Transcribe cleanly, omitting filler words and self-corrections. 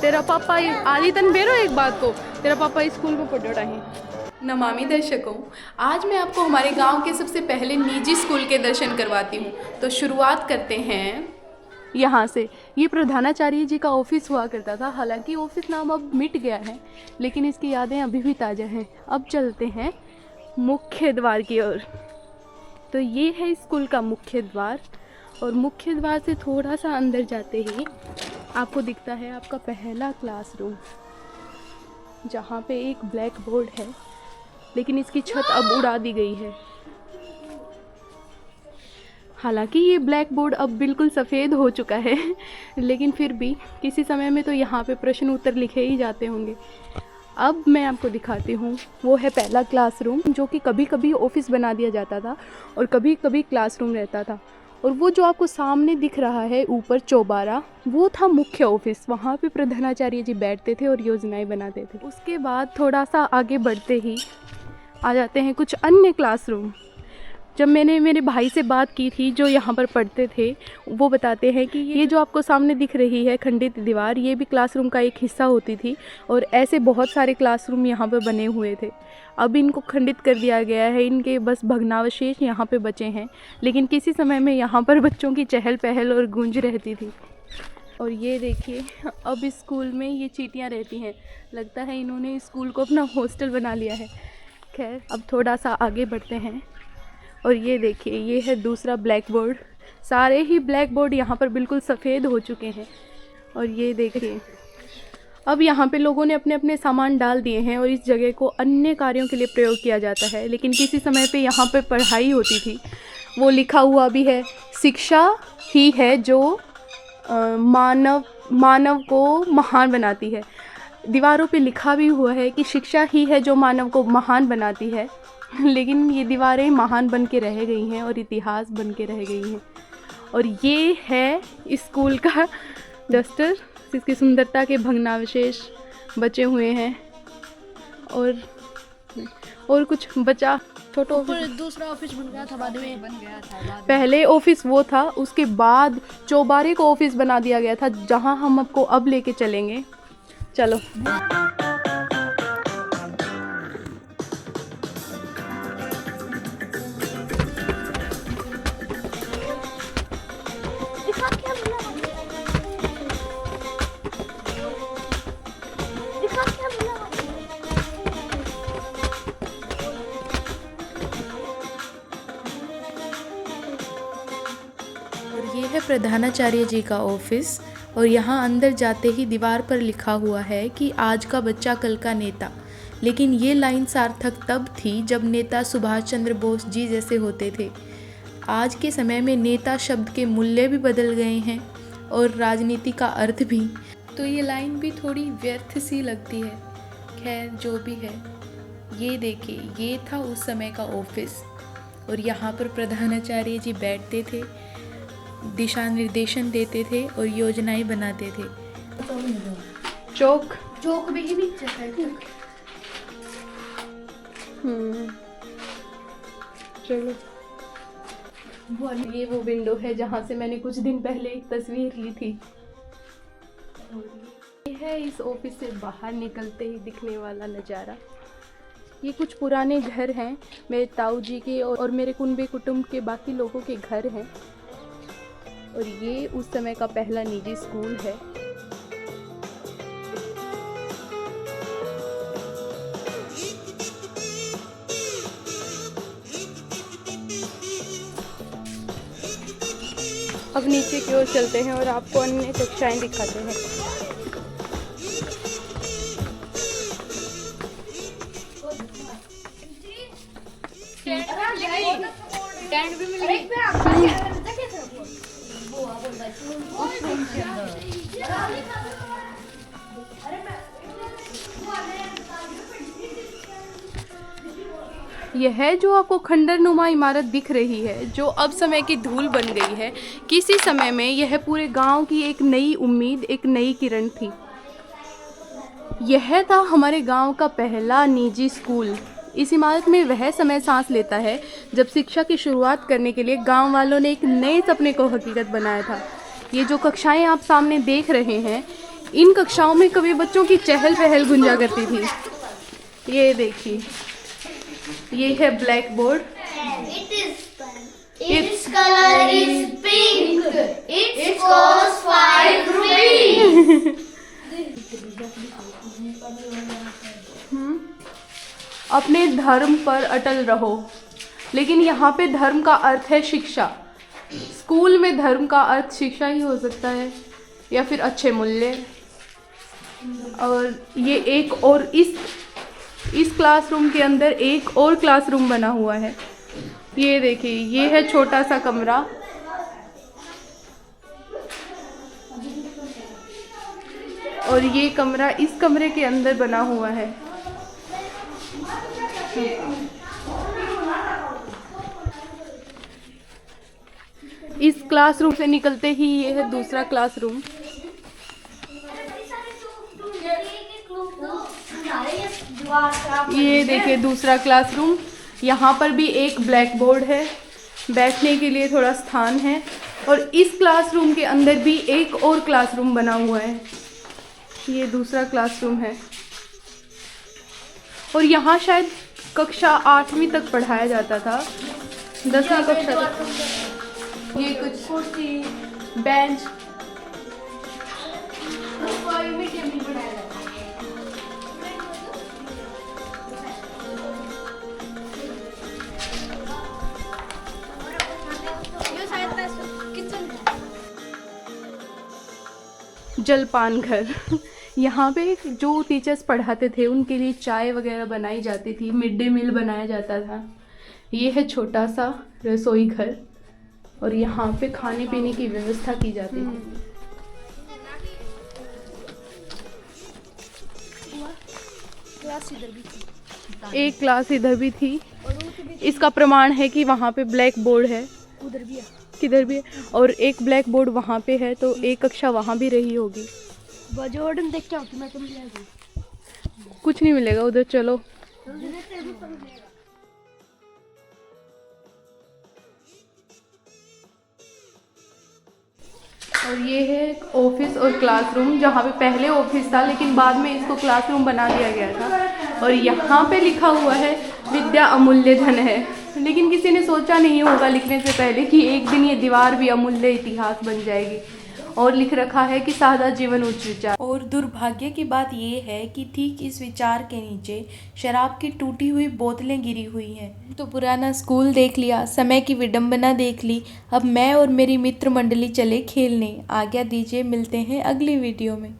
तेरा पापा आदि तन बेरो एक बात को तेरा पापा स्कूल में पढ़ रहा है। नमामि दर्शकों, आज मैं आपको हमारे गांव के सबसे पहले निजी स्कूल के दर्शन करवाती हूँ। तो शुरुआत करते हैं यहाँ से। ये प्रधानाचार्य जी का ऑफिस हुआ करता था। हालांकि ऑफिस नाम अब मिट गया है, लेकिन इसकी यादें अभी भी ताज़ा हैं। अब चलते हैं मुख्य द्वार की ओर। तो ये है स्कूल का मुख्य द्वार, और मुख्य द्वार से थोड़ा सा अंदर जाते ही आपको दिखता है आपका पहला क्लासरूम, जहाँ पे एक ब्लैक बोर्ड है, लेकिन इसकी छत अब उड़ा दी गई है। हालांकि ये ब्लैक बोर्ड अब बिल्कुल सफ़ेद हो चुका है, लेकिन फिर भी किसी समय में तो यहाँ पे प्रश्न उत्तर लिखे ही जाते होंगे। अब मैं आपको दिखाती हूँ, वो है पहला क्लासरूम, जो कि कभी कभी ऑफिस बना दिया जाता था और कभी कभी क्लासरूम रहता था। और वो जो आपको सामने दिख रहा है ऊपर चौबारा, वो था मुख्य ऑफिस। वहाँ पे प्रधानाचार्य जी बैठते थे और योजनाएं बनाते थे। उसके बाद थोड़ा सा आगे बढ़ते ही आ जाते हैं कुछ अन्य क्लासरूम। जब मैंने मेरे भाई से बात की थी जो यहाँ पर पढ़ते थे, वो बताते हैं कि ये जो आपको सामने दिख रही है खंडित दीवार, ये भी क्लासरूम का एक हिस्सा होती थी। और ऐसे बहुत सारे क्लासरूम यहाँ पर बने हुए थे। अब इनको खंडित कर दिया गया है, इनके बस भग्नावशेष यहाँ पे बचे हैं। लेकिन किसी समय में यहाँ पर बच्चों की चहल पहल और गूंज रहती थी। और ये देखिए, अब स्कूल में ये चींटियाँ रहती हैं। लगता है इन्होंने स्कूल को अपना हॉस्टल बना लिया है। खैर, अब थोड़ा सा आगे बढ़ते हैं, और ये देखिए, ये है दूसरा ब्लैक बोर्ड। सारे ही ब्लैक बोर्ड यहाँ पर बिल्कुल सफ़ेद हो चुके हैं। और ये देखिए, अब यहाँ पे लोगों ने अपने अपने सामान डाल दिए हैं और इस जगह को अन्य कार्यों के लिए प्रयोग किया जाता है। लेकिन किसी समय पे यहाँ पे पढ़ाई होती थी। वो लिखा हुआ भी है, शिक्षा ही है जो मानव को महान बनाती है। दीवारों पे लिखा भी हुआ है कि शिक्षा ही है जो मानव को महान बनाती है। लेकिन ये दीवारें महान बन के रह गई हैं और इतिहास बन के रह गई हैं। और ये है स्कूल का डस्टर, जिसकी सुंदरता के भग्नावशेष बचे हुए हैं। और कुछ बचा। छोटा दूसरा ऑफिस बन गया था, बाद में पहले ऑफिस वो था, उसके बाद चौबारे को ऑफिस बना दिया गया था, जहां हम आपको अब लेके चलेंगे। चलो। ये है प्रधानाचार्य जी का ऑफिस, और यहाँ अंदर जाते ही दीवार पर लिखा हुआ है कि आज का बच्चा कल का नेता। लेकिन ये लाइन सार्थक तब थी जब नेता सुभाष चंद्र बोस जी जैसे होते थे। आज के समय में नेता शब्द के मूल्य भी बदल गए हैं और राजनीति का अर्थ भी। तो ये लाइन भी थोड़ी व्यर्थ सी लगती है। खैर, जो भी है, ये देखिए, ये था उस समय का ऑफिस। और यहाँ पर प्रधानाचार्य जी बैठते थे, दिशा निर्देशन देते थे और योजनाएं बनाते थे। चौक में ही भी चलो। ये वो विंडो है जहाँ से मैंने कुछ दिन पहले एक तस्वीर ली थी। और ये है इस ऑफिस से बाहर निकलते ही दिखने वाला नज़ारा। ये कुछ पुराने घर हैं, मेरे ताऊ जी के और मेरे कुनबे कुटुंब के बाकी लोगों के घर हैं। और ये उस समय का पहला निजी स्कूल है। अब नीचे की ओर चलते हैं और आपको अन्य कक्षाएं दिखाते हैं। टेंट भी मिल गई। यह जो आपको खंडरनुमा इमारत दिख रही है, जो अब समय की धूल बन गई है, किसी समय में यह पूरे गांव की एक नई उम्मीद, एक नई किरण थी। यह था हमारे गांव का पहला निजी स्कूल। इस इमारत में वह समय सांस लेता है जब शिक्षा की शुरुआत करने के लिए गांव वालों ने एक नए सपने को हकीकत बनाया था। ये जो कक्षाएं आप सामने देख रहे हैं, इन कक्षाओं में कभी बच्चों की चहल पहल गुंजा करती थी। ये देखिए, ये है black board. Its color is pink. It costs 5 rupees. अपने धर्म पर अटल रहो। लेकिन यहाँ पे धर्म का अर्थ है शिक्षा। स्कूल में धर्म का अर्थ शिक्षा ही हो सकता है, या फिर अच्छे मूल्य। और ये एक और इस क्लासरूम के अंदर एक और क्लासरूम बना हुआ है। ये देखिए, ये है छोटा सा कमरा। और ये कमरा इस कमरे के अंदर बना हुआ है। इस क्लासरूम से निकलते ही ये है दूसरा क्लासरूम। ये देखिए दूसरा क्लासरूम। यहाँ पर भी एक ब्लैक बोर्ड है, बैठने के लिए थोड़ा स्थान है। और इस क्लासरूम के अंदर भी एक और क्लासरूम बना हुआ है। ये दूसरा क्लासरूम है। और यहाँ शायद कक्षा 8वीं तक पढ़ाया जाता था, 10वीं कक्षा तक। ये कुछ कुर्सी, बेंच। जलपान घर। यहाँ पे जो टीचर्स पढ़ाते थे उनके लिए चाय वगैरह बनाई जाती थी, मिड डे मील बनाया जाता था। ये है छोटा सा रसोई घर और यहाँ पे खाने पीने की व्यवस्था की जाती थी। एक क्लास इधर भी थी। इसका प्रमाण है कि वहाँ पे ब्लैक बोर्ड है, उधर भी है, किधर भी है। और एक ब्लैक बोर्ड वहाँ पे है, तो एक कक्षा वहाँ भी रही होगी। बजोर्डन देख के आओ, मैं तुम ले कुछ नहीं मिलेगा उधर, चलो। और ये है ऑफिस और क्लासरूम, जहाँ पे पहले ऑफिस था लेकिन बाद में इसको क्लासरूम बना दिया गया था। और यहाँ पे लिखा हुआ है विद्या अमूल्य धन है। लेकिन किसी ने सोचा नहीं होगा लिखने से पहले कि एक दिन ये दीवार भी अमूल्य इतिहास बन जाएगी। और लिख रखा है कि सादा जीवन उच्च विचार। और दुर्भाग्य की बात ये है कि ठीक इस विचार के नीचे शराब की टूटी हुई बोतलें गिरी हुई हैं। तो पुराना स्कूल देख लिया, समय की विडंबना देख ली। अब मैं और मेरी मित्र मंडली चले खेलने। आज्ञा दीजिए, मिलते हैं अगली वीडियो में।